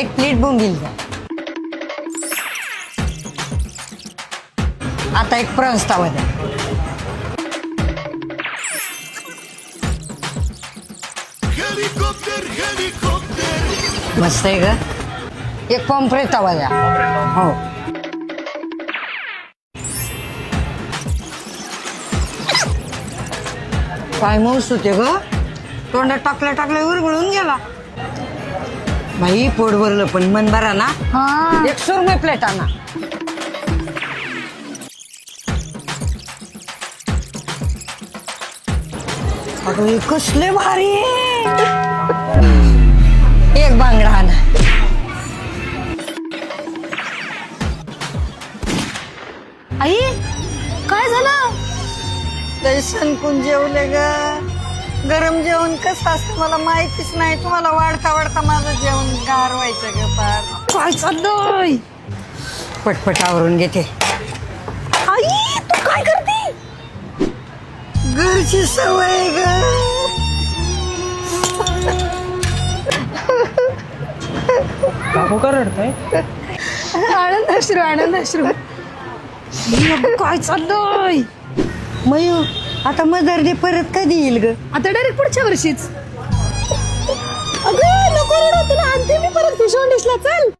एक प्लेट बोंबील द्या. आता एक प्रॉन्स तवा द्या. मस्त आहे ग. एक पॉम्फ्रेट तवा द्या. हो. काय मौस होते ग. तोंडात टाकल्या उरगळून गेला. बाई पोट भरलं पण मन भरा ना. 100 रुपये प्लेट आणा. अगं कसले भारी. एक बांगडा आणा. आई काय झालं. दर्शन कुंज जेवले ग. गरम जेवण कसं असतं मला माहितीच नाही. तुम्हाला वाढता वाढता माझं जेवण गार व्हायचं ग पार. काय चाललंय. पटपट आवरून घेते. आई तू काय करते. घरची सवय ग. काकू का रडताय. आनंद अश्रू. काय चाललंय. मयूर आता मदर डे परत कधी येईल ग. आता डायरेक्ट पुढच्या वर्षीच. अगं नको रडू, तुला आणते मी परत फिश ऑन डिशला. चल.